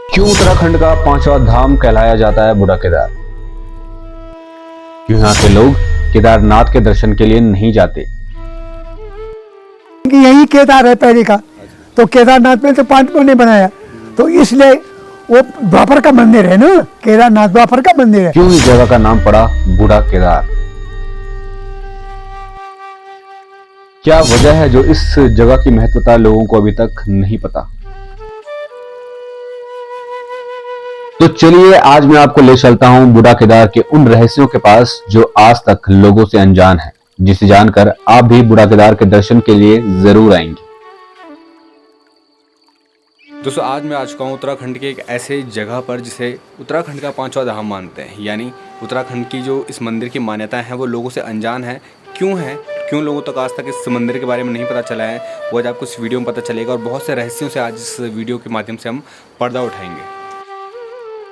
क्यों उत्तराखंड का पांचवा धाम कहलाया जाता है बूढ़ा केदार? क्यों यहाँ के लोग केदारनाथ के दर्शन के लिए नहीं जाते? यही केदार है पहले का, तो केदारनाथ में तो पांडवों ने बनाया, तो इसलिए वो द्वापर का मंदिर है ना, केदारनाथ द्वापर का मंदिर है। क्यों इस जगह का नाम पड़ा बूढ़ा केदार? क्या वजह है जो इस जगह की महत्वता लोगों को अभी तक नहीं पता? तो चलिए आज मैं आपको ले चलता हूं बूढ़ा केदार के उन रहस्यों के पास जो आज तक लोगों से अनजान है, जिसे जानकर आप भी बूढ़ा केदार के दर्शन के लिए जरूर आएंगे। दोस्तों आज मैं आ चुका हूँ उत्तराखंड के एक ऐसे जगह पर जिसे उत्तराखंड का पांचवा धाम मानते हैं। यानी उत्तराखंड की जो इस मंदिर की मान्यताएं हैं वो लोगों से अनजान है। क्यों लोगों तक आज तक इस मंदिर के बारे में नहीं पता चला है, वो आज आपको इस वीडियो में पता चलेगा। और बहुत से रहस्यों से आज इस वीडियो के माध्यम से हम पर्दा उठाएंगे।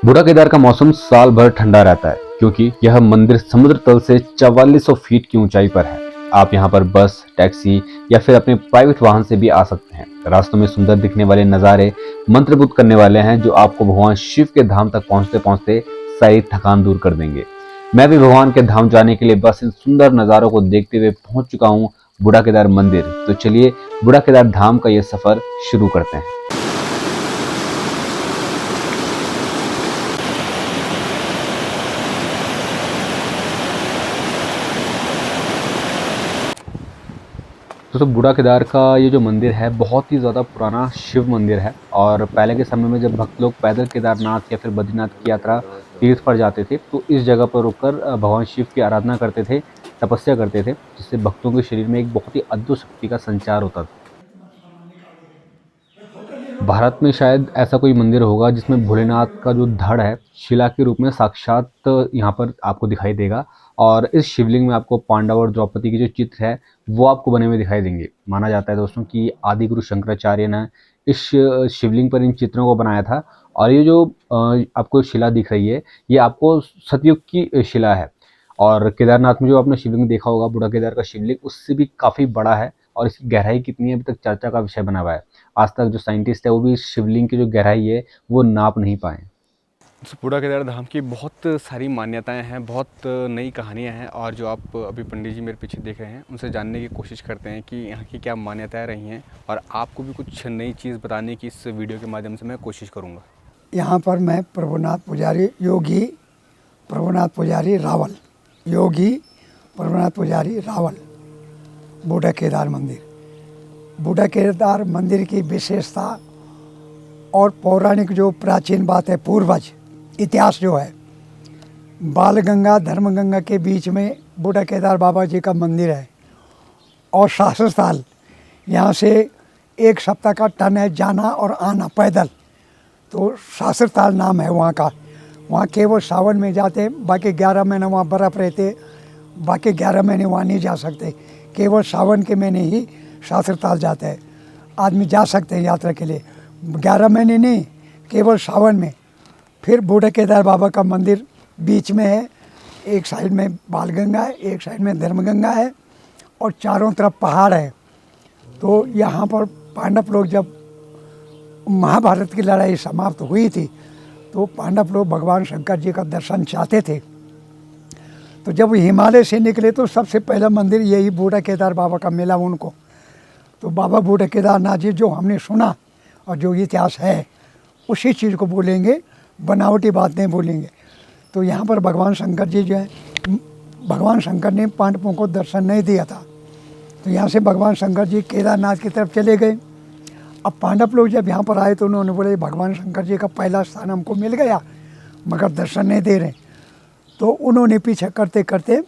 बूढ़ा केदार का मौसम साल भर ठंडा रहता है क्योंकि यह मंदिर समुद्र तल से 4400 फीट की ऊंचाई पर है। आप यहां पर बस, टैक्सी या फिर अपने प्राइवेट वाहन से भी आ सकते हैं। रास्तों में सुंदर दिखने वाले नज़ारे मंत्रमुग्ध करने वाले हैं जो आपको भगवान शिव के धाम तक पहुंचते पहुंचते सारी थकान दूर कर देंगे। मैं भी भगवान के धाम जाने के लिए बस इन सुंदर नज़ारों को देखते हुए पहुंच चुका हूं बूढ़ा केदार मंदिर। तो चलिए बूढ़ा केदार धाम का यह सफर शुरू करते हैं। दोस्तों बूढ़ा केदार का ये जो मंदिर है बहुत ही ज़्यादा पुराना शिव मंदिर है। और पहले के समय में जब भक्त लोग पैदल केदारनाथ या फिर बद्रीनाथ की यात्रा तीर्थ पर जाते थे तो इस जगह पर रुककर भगवान शिव की आराधना करते थे, तपस्या करते थे, जिससे भक्तों के शरीर में एक बहुत ही अद्भुत शक्ति का संचार होता था। भारत में शायद ऐसा कोई मंदिर होगा जिसमें भोलेनाथ का जो धड़ है शिला के रूप में साक्षात यहाँ पर आपको दिखाई देगा। और इस शिवलिंग में आपको पांडव और द्रौपदी के जो चित्र है वो आपको बने हुए दिखाई देंगे। माना जाता है दोस्तों कि आदि गुरु शंकराचार्य ने इस शिवलिंग पर इन चित्रों को बनाया था। और ये जो आपको शिला दिख रही है ये आपको सतयुग की शिला है। और केदारनाथ में जो आपने शिवलिंग देखा होगा बूढ़ा केदार का शिवलिंग उससे भी काफ़ी बड़ा है और इसकी गहराई कितनी है अभी तक चर्चा का विषय बना हुआ है। आज तक जो साइंटिस्ट है वो भी इस शिवलिंग की जो गहराई है वो नाप नहीं पाए। बूढ़ा केदार धाम की बहुत सारी मान्यताएं हैं, बहुत नई कहानियां हैं। और जो आप अभी पंडित जी मेरे पीछे देख रहे हैं उनसे जानने की कोशिश करते हैं कि यहाँ की क्या मान्यताएं रही हैं। और आपको भी कुछ नई चीज़ बताने की इस वीडियो के माध्यम से मैं कोशिश करूँगा। यहाँ पर मैं प्रभुनाथ पुजारी योगी प्रभुनाथ पुजारी रावल बूढ़ा केदार मंदिर। बूढ़ा केदार मंदिर की विशेषता और पौराणिक जो प्राचीन बात है, पूर्वज इतिहास जो है, बालगंगा धर्मगंगा के बीच में बूढ़ा केदार बाबा जी का मंदिर है। और शास्त्र स्थल यहाँ से 1 सप्ताह का टर्न है जाना और आना पैदल। तो शास्त्र स्थल नाम है वहाँ का। वहाँ केवल सावन में जाते, बाकी 11 महीने वहाँ बर्फ़ रहते, बाकी 11 महीने वहाँ नहीं जा सकते। केवल सावन के महीने ही शास्त्र ताल जाते हैं, आदमी जा सकते हैं यात्रा के लिए। 11 महीने नहीं, केवल सावन में। फिर बूढ़ा केदार बाबा का मंदिर बीच में है। एक साइड में बालगंगा है, एक साइड में धर्मगंगा है और चारों तरफ पहाड़ है। तो यहाँ पर पांडव लोग जब महाभारत की लड़ाई समाप्त हुई थी तो पांडव लोग भगवान शंकर जी का दर्शन चाहते थे। तो जब हिमालय से निकले तो सबसे पहला मंदिर यही बूढ़ा केदार बाबा का मिला उनको। तो बाबा बूढ़ा केदारनाथ जी जो हमने सुना और जो इतिहास है उसी चीज़ को बोलेंगे, बनावटी बात नहीं बोलेंगे। तो यहाँ पर भगवान शंकर जी जो है, भगवान शंकर ने पांडवों को दर्शन नहीं दिया था, तो यहाँ से भगवान शंकर जी केदारनाथ की तरफ चले गए। अब पांडव लोग जब यहाँ पर आए तो उन्होंने बोले भगवान शंकर जी का पहला स्थान हमको मिल गया मगर दर्शन नहीं दे रहे। तो उन्होंने पीछे करते करते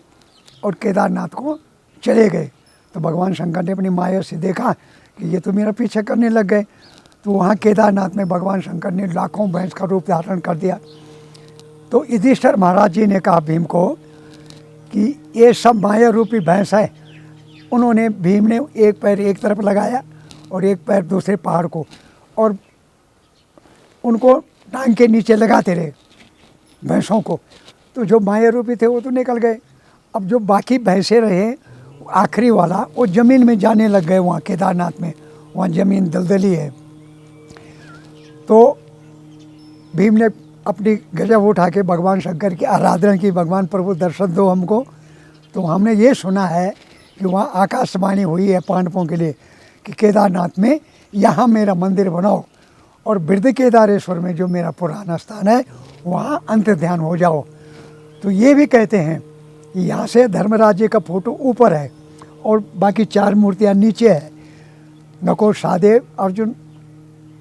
और केदारनाथ को चले गए। तो भगवान शंकर ने अपनी माया से देखा कि ये तो मेरा पीछे करने लग गए। तो वहाँ केदारनाथ में भगवान शंकर ने लाखों भैंस का रूप धारण कर दिया। तो युधिष्ठिर महाराज जी ने कहा भीम को कि ये सब माया रूपी भैंस है। उन्होंने भीम ने एक पैर एक तरफ लगाया और एक पैर दूसरे पहाड़ को, और उनको टांग के नीचे लगाते रहे भैंसों को। तो जो माया रूपी थे वो तो निकल गए। अब जो बाकी भैंसे रहे, आखिरी वाला वो ज़मीन में जाने लग गए। वहाँ केदारनाथ में वहाँ ज़मीन दलदली है। तो भीम ने अपनी गजब उठा के भगवान शंकर की आराधना की, भगवान प्रभु दर्शन दो हमको। तो हमने ये सुना है कि वहाँ आकाशवाणी हुई है पांडवों के लिए कि केदारनाथ में यहाँ मेरा मंदिर बनाओ, और वृद्ध केदारेश्वर में जो मेरा पुराना स्थान है वहाँ अंत ध्यान हो जाओ। तो ये भी कहते हैं कि यहाँ से धर्मराज का फोटो ऊपर है और बाकी 4 मूर्तियाँ नीचे है। नकुल, सहदेव, अर्जुन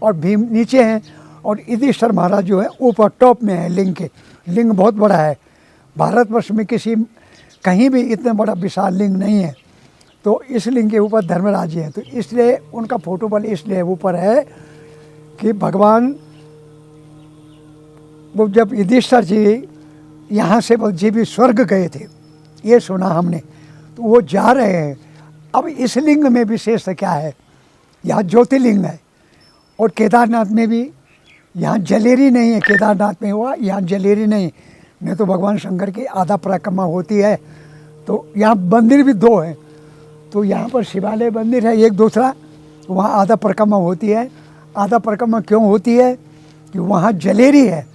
और भीम नीचे हैं, और युधिष्ठिर महाराज जो है ऊपर टॉप में है लिंग के। लिंग बहुत बड़ा है, भारतवर्ष में कहीं भी इतना बड़ा विशाल लिंग नहीं है। तो इस लिंग के ऊपर धर्मराज जी हैं, तो इसलिए उनका फोटो बल इसलिए ऊपर है कि भगवान वो जब युधिष्ठिर जी यहाँ से बलजी भी स्वर्ग गए थे, ये सुना हमने, तो वो जा रहे हैं। अब इस लिंग में विशेषता क्या है, यहाँ ज्योतिर्लिंग है, और केदारनाथ में भी यहाँ जलेरी नहीं है। केदारनाथ में हुआ, यहाँ जलेरी नहीं तो भगवान शंकर की आधा परिक्रमा होती है। तो यहाँ मंदिर भी 2 हैं, तो यहाँ पर शिवालय मंदिर है एक, दूसरा वहाँ आधा परिक्रमा होती है। आधा परिक्रमा क्यों होती है कि वहाँ जलेरी है,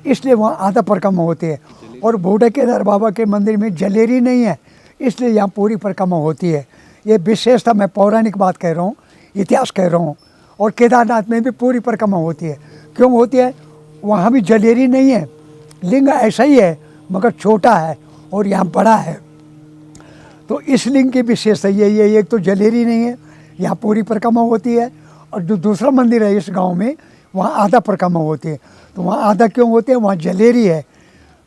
इसलिए वहाँ आधा परिक्रमा होती है। और बूढ़े केदार बाबा के मंदिर में जलेरी नहीं है, इसलिए यहाँ पूरी परिक्रमा होती है। ये विशेषता, मैं पौराणिक बात कह रहा हूँ, इतिहास कह रहा हूँ। और केदारनाथ में भी पूरी परिक्रमा होती है। क्यों होती है? वहाँ भी जलेरी नहीं है, लिंग ऐसा ही है मगर छोटा है, और यहाँ बड़ा है। तो इस लिंग की विशेषता यही है, एक तो जलेरी नहीं है, यहाँ पूरी परिक्रमा होती है। और जो दूसरा मंदिर है इस गांव में, वहाँ आधा परिक्रमा होती है। तो वहाँ आधा क्यों होती है? वहाँ जलेरी है।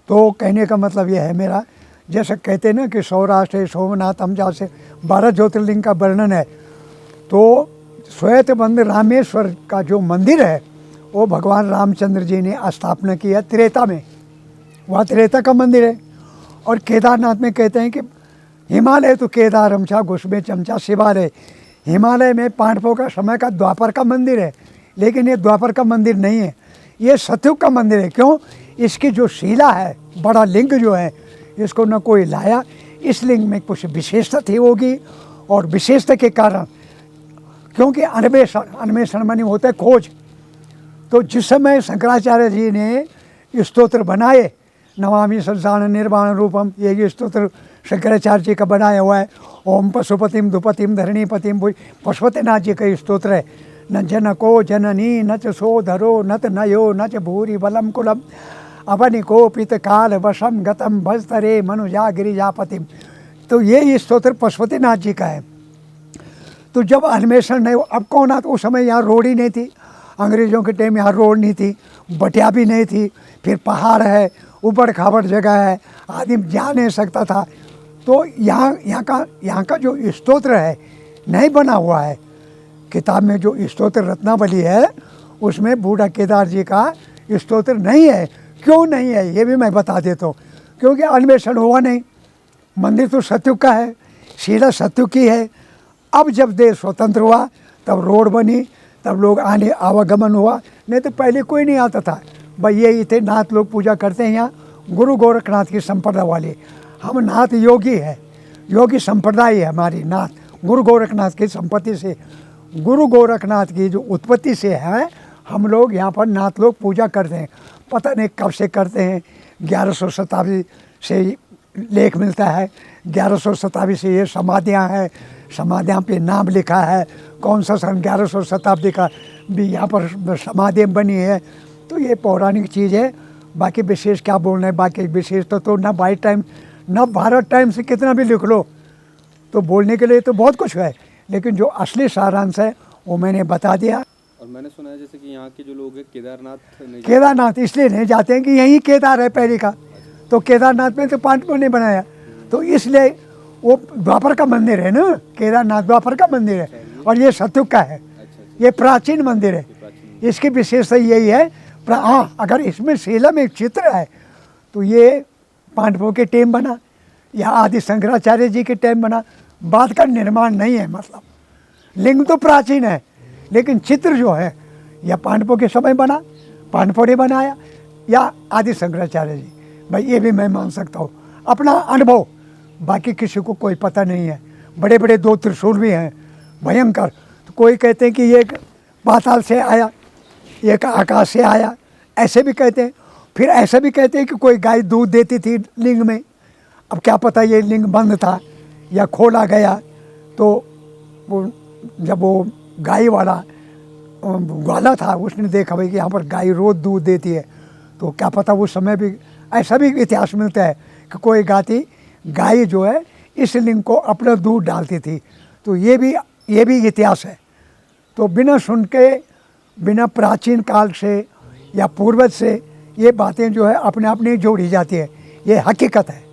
तो कहने का मतलब ये है मेरा, जैसे कहते हैं ना कि सौराष्ट्र सोमनाथ हम जहाँ से 12 ज्योतिर्लिंग का वर्णन है, तो श्वेत मंदिर रामेश्वर का जो मंदिर है वो भगवान रामचंद्र जी ने स्थापना की है त्रेता में, वहाँ त्रेता का मंदिर है। और केदारनाथ में कहते हैं कि हिमालय तो केदारम छा घुसबे चमचा शिवालय, हिमालय में पांडवों का समय का द्वापर का मंदिर है, लेकिन ये द्वापर का मंदिर नहीं है, ये सतयुग का मंदिर है। क्यों? इसकी जो शिला है, बड़ा लिंग जो है, इसको न कोई लाया, इस लिंग में कुछ विशेषता थी होगी। और विशेषता के कारण, क्योंकि अन्वेषण माने होता है खोज, तो जिस समय शंकराचार्य जी ने स्तोत्र बनाए, नमामि संस्थान निर्वाण रूपम, ये स्तोत्र शंकराचार्य जी का बनाया हुआ है। ओम पशुपतिम दुपतिम धरणीपतिम, पशुपतिनाथ जी का स्तोत्र है। न जनको जननी न च सोधरो न च नयो न च भूरि बलम कुलम अवनिको पित काल वशम गतम भजतरे मनुजा गिरिजापतिम। तो ये स्तोत्र पशुपतिनाथ जी का है। तो जब अन्वेषण नहीं, अब कौन आता, उस समय यहाँ रोड ही नहीं थी, अंग्रेज़ों के टाइम यहाँ रोड नहीं थी, बटिया भी नहीं थी, फिर पहाड़ है, ऊबड़ खाबड़ जगह है, आदमी जा नहीं सकता था। तो यहाँ का जो स्तोत्र है नहीं बना हुआ है। किताब में जो स्तोत्र रत्नावली है उसमें बूढ़ा केदार जी का स्तोत्र नहीं है। क्यों नहीं है ये भी मैं बता देता हूँ, क्योंकि अन्वेषण हुआ नहीं। मंदिर तो सतयुग का है, शिला सतयुग की है। अब जब देश स्वतंत्र हुआ तब रोड बनी, तब लोग आने आवागमन हुआ, नहीं तो पहले कोई नहीं आता था। भाई यही थे नाथ लोग पूजा करते हैं यहाँ, गुरु गोरखनाथ की संप्रदाय वाले। हम नाथ योगी है, योगी संप्रदाय है हमारी नाथ, गुरु गोरखनाथ की संपत्ति से, गुरु गोरखनाथ की जो उत्पत्ति से है, हम लोग यहाँ पर नाथ लोग पूजा करते हैं। पता नहीं कब से करते हैं, 1100 शताब्दी से लेख मिलता है, 1100 शताब्दी से ये समाधियाँ हैं, समाधियाँ पे नाम लिखा है, कौन सा सन 1100 शताब्दी का भी यहाँ पर समाधियाँ बनी है। तो ये पौराणिक चीज़ है। बाकी विशेष क्या बोलना है, बाकी विशेष तो ना बाई टाइम ना भारत टाइम से कितना भी लिख लो तो बोलने के लिए तो बहुत कुछ है, लेकिन जो असली सारांश है वो मैंने बता दिया। और मैंने सुना है जैसे कि यहाँ के जो लोग हैं केदारनाथ इसलिए नहीं जाते हैं कि यहीं केदार है पहले का, तो केदारनाथ में तो पांडवों ने बनाया, तो इसलिए वो द्वापर का मंदिर है ना, केदारनाथ द्वापर का मंदिर है और ये सतयुग का है। ये प्राचीन मंदिर है, इसकी विशेषता यही है। हाँ, अगर इसमें शिला में एक चित्र है तो ये पांडवों के टाइम बना या आदि शंकराचार्य जी के टाइम बना, बाद का निर्माण नहीं है। मतलब लिंग तो प्राचीन है, लेकिन चित्र जो है या पांडवों के समय बना, पांडवों ने बनाया, या आदि शंकराचार्य जी। भाई ये भी मैं मान सकता हूँ, अपना अनुभव, बाकी किसी को कोई पता नहीं है। बड़े बड़े 2 त्रिशूल भी हैं भयंकर, तो कोई कहते हैं कि ये पाताल से आया, एक आकाश से आया, ऐसे भी कहते हैं। फिर ऐसा भी कहते हैं कि कोई गाय दूध देती थी लिंग में। अब क्या पता ये लिंग बंद था या खोला गया, तो वो जब वो गाय वाला ग्वाला था उसने देखा भाई कि यहाँ पर गाय रोज़ दूध देती है, तो क्या पता उस समय भी ऐसा भी इतिहास मिलता है कि कोई गाय जो है इस लिंग को अपना दूध डालती थी। तो ये भी इतिहास है। तो बिना सुन के, बिना प्राचीन काल से या पूर्वज से ये बातें जो है अपने आप नहीं जोड़ी जाती है, ये हकीकत है।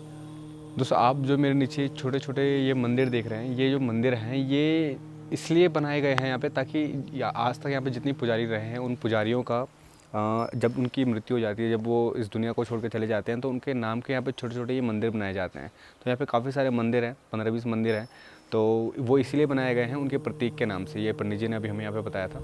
दोस्तों, आप जो मेरे नीचे छोटे छोटे ये मंदिर देख रहे हैं, ये जो मंदिर हैं ये इसलिए बनाए गए हैं यहाँ पे ताकि आज तक यहाँ पे जितने पुजारी रहे हैं उन पुजारियों का जब उनकी मृत्यु हो जाती है, जब वो इस दुनिया को छोड़ के चले जाते हैं, तो उनके नाम के यहाँ पे छोटे छोटे ये मंदिर बनाए जाते हैं। तो यहाँ पे काफ़ी सारे मंदिर हैं, 15-20 मंदिर हैं। तो वो इसीलिए बनाए गए हैं उनके प्रतीक के नाम से। ये पंडित जी ने अभी हमें यहाँ पे बताया था।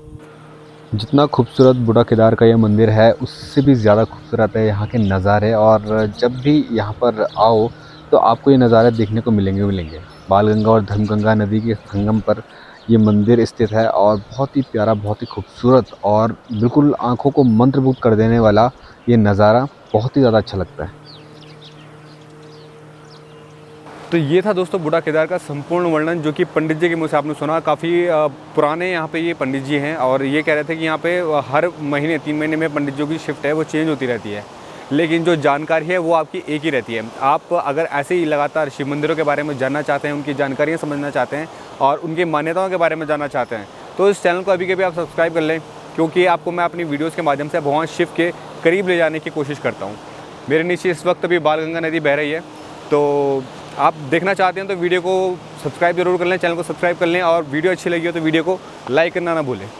जितना खूबसूरत बूढ़ा केदार का ये मंदिर है उससे भी ज़्यादा खूबसूरत है यहाँ के नज़ारे। और जब भी यहाँ पर आओ तो आपको ये नज़ारे देखने को मिलेंगे। बालगंगा और धर्मगंगा नदी के संगम पर ये मंदिर स्थित है और बहुत ही प्यारा, बहुत ही खूबसूरत और बिल्कुल आँखों को मंत्रमुग्ध कर देने वाला ये नज़ारा बहुत ही ज़्यादा अच्छा लगता है। तो ये था दोस्तों बूढ़ा केदार का संपूर्ण वर्णन, जो कि पंडित जी के मुँह से आपने सुना। काफ़ी पुराने यहाँ पे ये पंडित जी हैं और ये कह रहे थे कि यहाँ पे हर महीने 3 महीने में पंडित जी की शिफ्ट है वो चेंज होती रहती है, लेकिन जो जानकारी है वो आपकी एक ही रहती है। आप अगर ऐसे ही लगातार शिव मंदिरों के बारे में जानना चाहते हैं, उनकी जानकारियाँ समझना चाहते हैं और उनकी मान्यताओं के बारे में जानना चाहते हैं, तो इस चैनल को अभी के भी आप सब्सक्राइब कर लें, क्योंकि आपको मैं अपनी वीडियोज़ के माध्यम से भगवान शिव के करीब ले जाने की कोशिश करता हूँ। मेरे नीचे इस वक्त अभी बालगंगा नदी बह रही है, तो आप देखना चाहते हैं तो वीडियो को सब्सक्राइब जरूर कर लें, चैनल को सब्सक्राइब कर लें, और वीडियो अच्छी लगी हो तो वीडियो को लाइक करना ना भूलें।